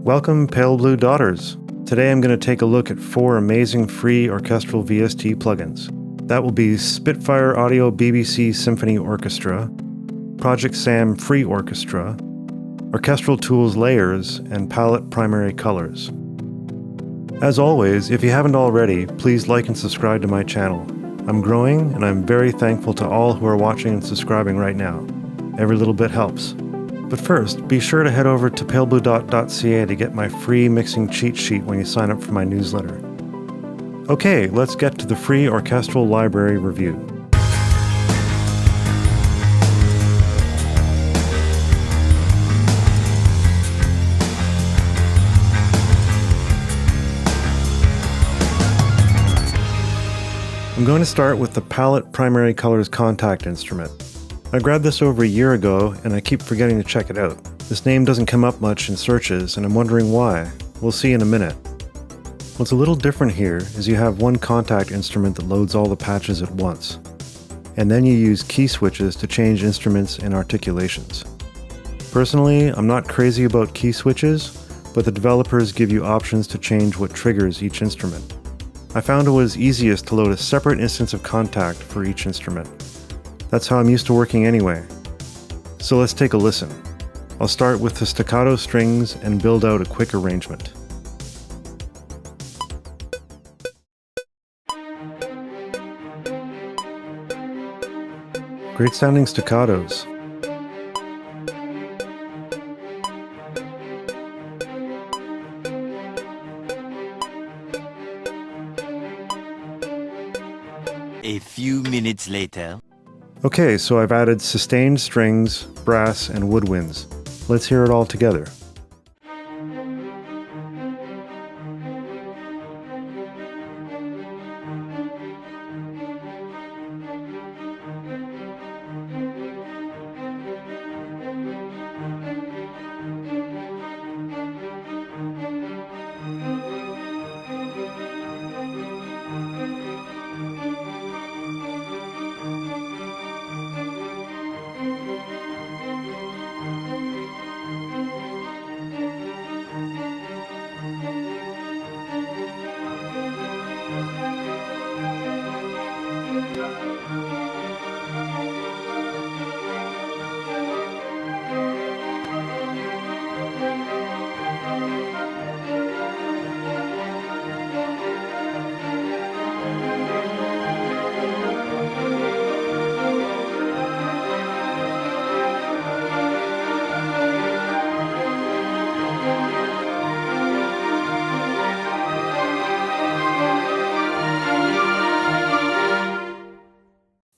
Welcome, Pale Blue Daughters. Today I'm going to take a look at 4 amazing free Orchestral VST plugins. That will be Spitfire Audio BBC Symphony Orchestra, ProjectSAM Free Orchestra, Orchestral Tools Layers, and Palette Primary Colors. As always, if you haven't already, please like and subscribe to my channel. I'm growing, and I'm very thankful to all who are watching and subscribing right now. Every little bit helps. But first, be sure to head over to palebluedot.ca to get my free mixing cheat sheet when you sign up for my newsletter. Okay, let's get to the free orchestral library review. I'm going to start with the Palette Primary Colors Kontakt instrument. I grabbed this over a year ago, and I keep forgetting to check it out. This name doesn't come up much in searches, and I'm wondering why. We'll see in a minute. What's a little different here is you have one Kontakt instrument that loads all the patches at once, and then you use key switches to change instruments and articulations. Personally, I'm not crazy about key switches, but the developers give you options to change what triggers each instrument. I found it was easiest to load a separate instance of Kontakt for each instrument. That's how I'm used to working anyway. So let's take a listen. I'll start with the staccato strings and build out a quick arrangement. Great sounding staccatos. A few minutes later. Okay, so I've added sustained strings, brass, and woodwinds. Let's hear it all together.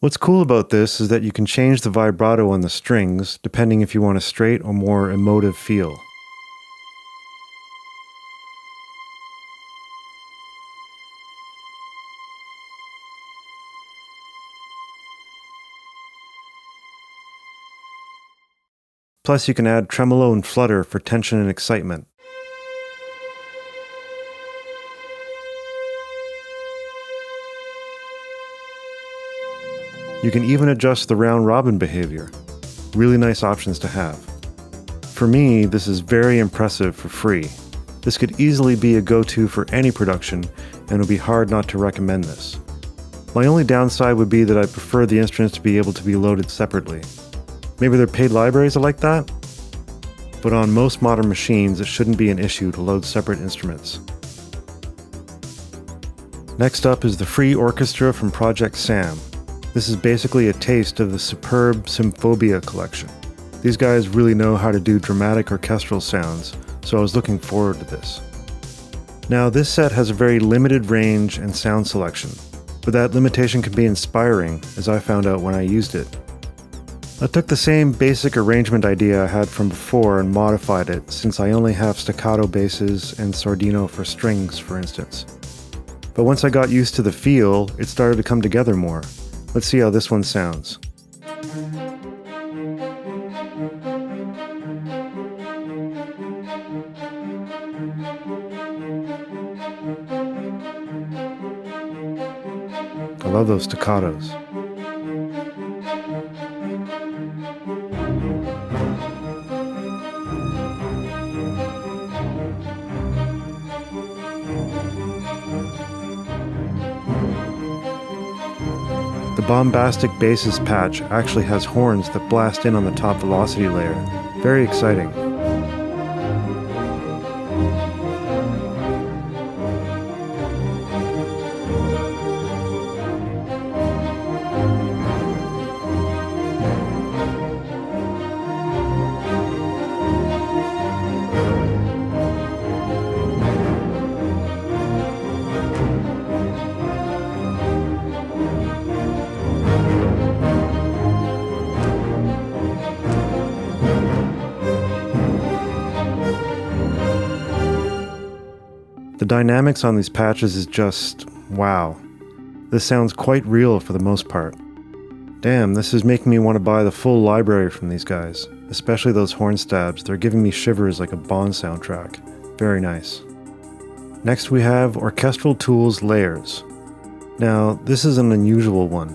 What's cool about this is that you can change the vibrato on the strings depending if you want a straight or more emotive feel. Plus you can add tremolo and flutter for tension and excitement. You can even adjust the round-robin behavior. Really nice options to have. For me, this is very impressive for free. This could easily be a go-to for any production, and it would be hard not to recommend this. My only downside would be that I prefer the instruments to be able to be loaded separately. Maybe their paid libraries are like that? But on most modern machines, it shouldn't be an issue to load separate instruments. Next up is the Free Orchestra from ProjectSAM. This is basically a taste of the superb Symphobia collection. These guys really know how to do dramatic orchestral sounds, so I was looking forward to this. Now, this set has a very limited range and sound selection, but that limitation can be inspiring, as I found out when I used it. I took the same basic arrangement idea I had from before and modified it, since I only have staccato basses and sordino for strings, for instance. But once I got used to the feel, it started to come together more. Let's see how this one sounds. I love those staccatos. bombastic basses patch actually has horns that blast in on the top velocity layer. Very exciting. The dynamics on these patches is just wow. This sounds quite real for the most part. Damn, this is making me want to buy the full library from these guys, especially those horn stabs. They're giving me shivers like a Bond soundtrack. Very nice. Next we have Orchestral Tools Layers. Now, this is an unusual one.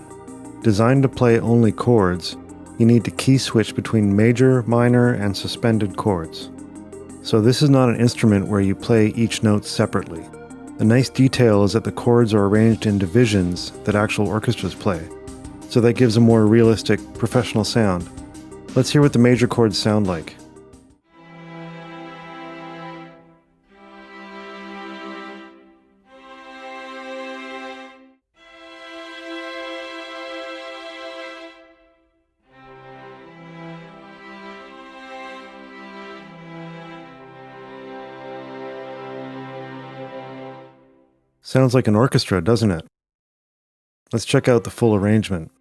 Designed to play only chords, you need to key switch between major, minor, and suspended chords. So this is not an instrument where you play each note separately. The nice detail is that the chords are arranged in divisions that actual orchestras play, so that gives a more realistic, professional sound. Let's hear what the major chords sound like. Sounds like an orchestra, doesn't it? Let's check out the full arrangement.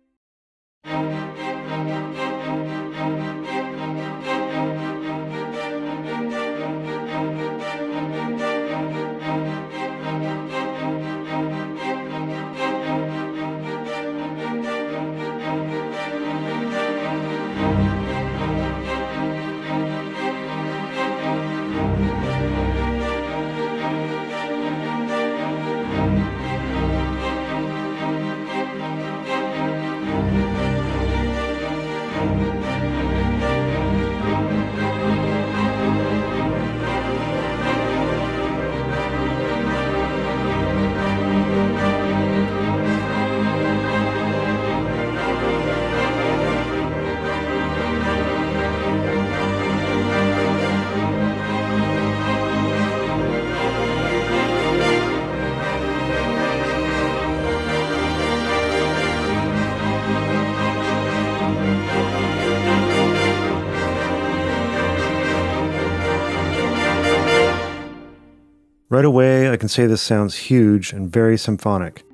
Right away, I can say this sounds huge and very symphonic.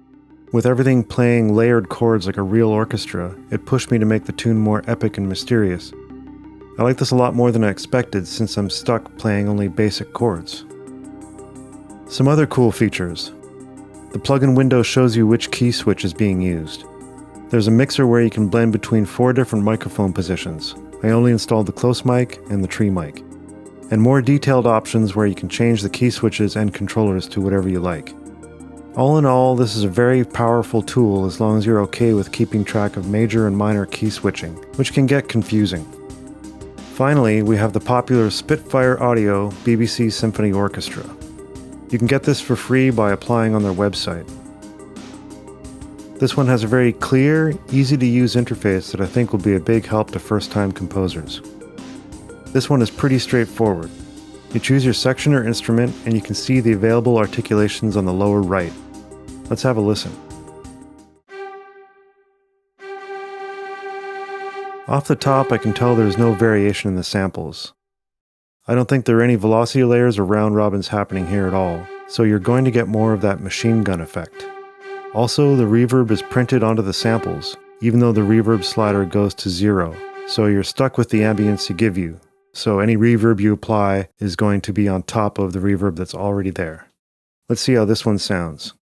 With everything playing layered chords like a real orchestra, it pushed me to make the tune more epic and mysterious. I like this a lot more than I expected since I'm stuck playing only basic chords. Some other cool features. The plugin window shows you which key switch is being used. There's a mixer where you can blend between 4 different microphone positions. I only installed the close mic and the tree mic. And more detailed options where you can change the key switches and controllers to whatever you like. All in all, this is a very powerful tool as long as you're okay with keeping track of major and minor key switching, which can get confusing. Finally, we have the popular Spitfire Audio BBC Symphony Orchestra. You can get this for free by applying on their website. This one has a very clear, easy-to-use interface that I think will be a big help to first-time composers. This one is pretty straightforward. You choose your section or instrument and you can see the available articulations on the lower right. Let's have a listen. Off the top, I can tell there's no variation in the samples. I don't think there are any velocity layers or round robins happening here at all, so you're going to get more of that machine gun effect. Also, the reverb is printed onto the samples, even though the reverb slider goes to 0, so you're stuck with the ambience they give you. So any reverb you apply is going to be on top of the reverb that's already there. Let's see how this one sounds.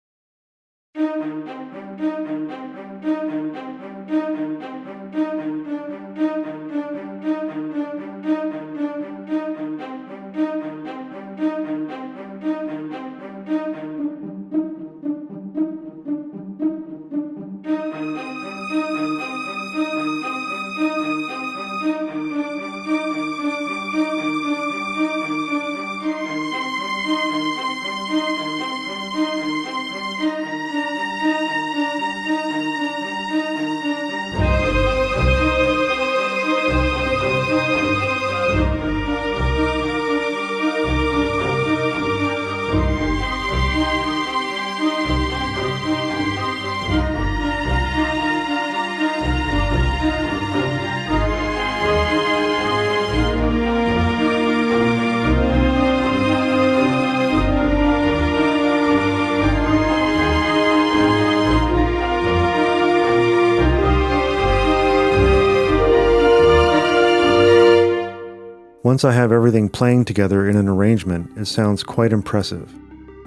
Once I have everything playing together in an arrangement, it sounds quite impressive.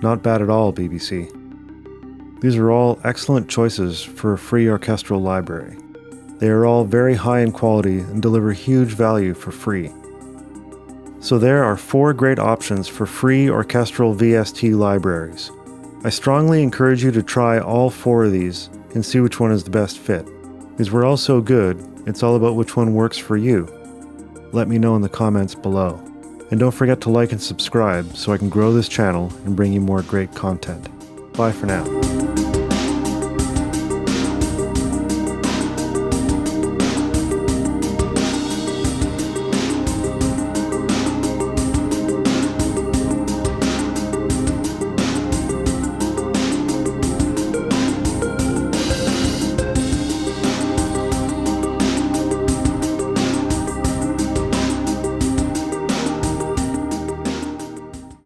Not bad at all, BBC. These are all excellent choices for a free orchestral library. They are all very high in quality and deliver huge value for free. So there are 4 great options for free orchestral VST libraries. I strongly encourage you to try all 4 of these and see which one is the best fit. These were all so good, it's all about which one works for you. Let me know in the comments below. And don't forget to like and subscribe so I can grow this channel and bring you more great content. Bye for now.